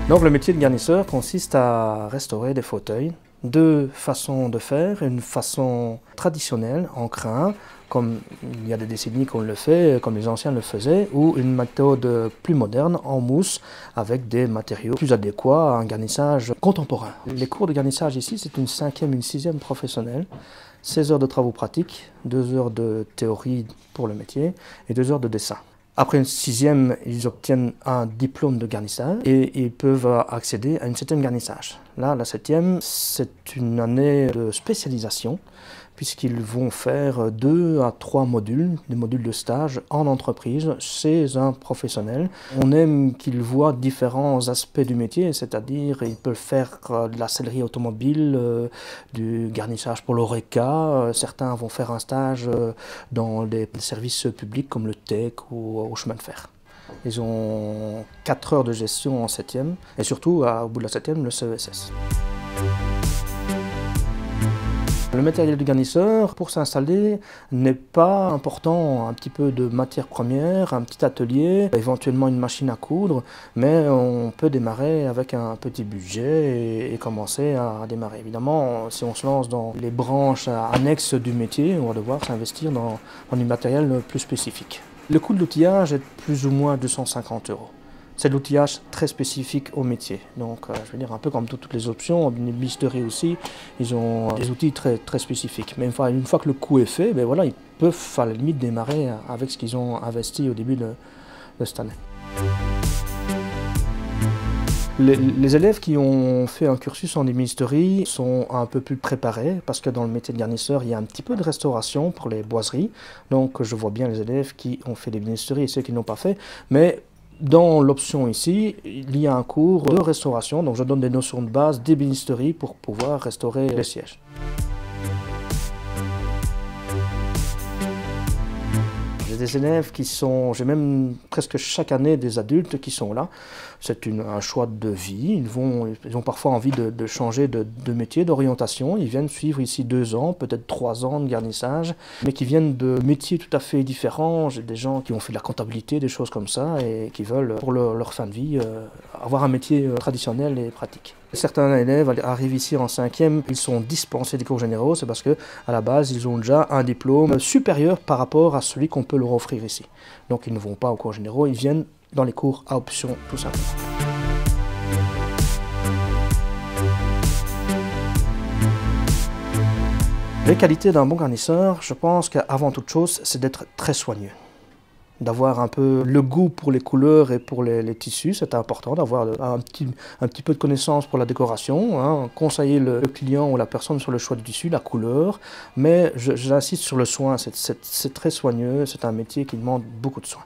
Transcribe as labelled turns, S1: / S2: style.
S1: Donc le métier de garnisseur consiste à restaurer des fauteuils. Deux façons de faire, une façon traditionnelle en crin, comme il y a des décennies qu'on le fait, comme les anciens le faisaient, ou une méthode plus moderne en mousse avec des matériaux plus adéquats à un garnissage contemporain. Les cours de garnissage ici, c'est une 5e, une 6e professionnelle, 16 heures de travaux pratiques, 2 heures de théorie pour le métier et 2 heures de dessin. Après une 6e, ils obtiennent un diplôme de garnissage et ils peuvent accéder à une 7e garnissage. Là, la 7e, c'est une année de spécialisation puisqu'ils vont faire 2 à 3 modules, des modules de stage en entreprise chez un professionnel. On aime qu'ils voient différents aspects du métier, c'est-à-dire ils peuvent faire de la sellerie automobile, du garnissage pour l'ORECA, certains vont faire un stage dans des services publics comme le TEC ou au chemin de fer. Ils ont 4 heures de gestion en 7e et surtout, au bout de la 7e, le CESS. Le matériel du garnisseur, pour s'installer, n'est pas important. Un petit peu de matière première, un petit atelier, éventuellement une machine à coudre, mais on peut démarrer avec un petit budget et commencer à démarrer. Évidemment, si on se lance dans les branches annexes du métier, on va devoir s'investir dans du matériel plus spécifique. Le coût de l'outillage est plus ou moins 250 €. C'est de l'outillage très spécifique au métier. Donc, je veux dire, un peu comme toutes les options, une ébénisterie aussi, ils ont des outils très spécifiques. Mais une fois que le coût est fait, ben voilà, ils peuvent à la limite démarrer avec ce qu'ils ont investi au début de cette année. Les élèves qui ont fait un cursus en ébénisterie sont un peu plus préparés parce que dans le métier de garnisseur, il y a un petit peu de restauration pour les boiseries. Donc, je vois bien les élèves qui ont fait l'ébénisterie et ceux qui ne l'ont pas fait. Mais dans l'option ici, il y a un cours de restauration, donc je donne des notions de base d'ébénisterie pour pouvoir restaurer les sièges. J'ai des élèves j'ai même presque chaque année des adultes qui sont là. C'est un choix de vie, ils ont parfois envie de changer de métier, d'orientation. Ils viennent suivre ici 2 ans, peut-être 3 ans de garnissage, mais qui viennent de métiers tout à fait différents. J'ai des gens qui ont fait de la comptabilité, des choses comme ça, et qui veulent, pour leur fin de vie, avoir un métier traditionnel et pratique. Certains élèves arrivent ici en 5e, ils sont dispensés des cours généraux, c'est parce qu'à la base, ils ont déjà un diplôme supérieur par rapport à celui qu'on peut leur offrir ici. Donc ils ne vont pas aux cours généraux, ils viennent dans les cours à option, tout simplement. Les qualités d'un bon garnisseur, je pense qu'avant toute chose, c'est d'être très soigneux. D'avoir un peu le goût pour les couleurs et pour les tissus, c'est important, d'avoir un petit peu de connaissance pour la décoration, hein, conseiller le client ou la personne sur le choix du tissu, la couleur, mais j'insiste sur le soin, c'est très soigneux, c'est un métier qui demande beaucoup de soin.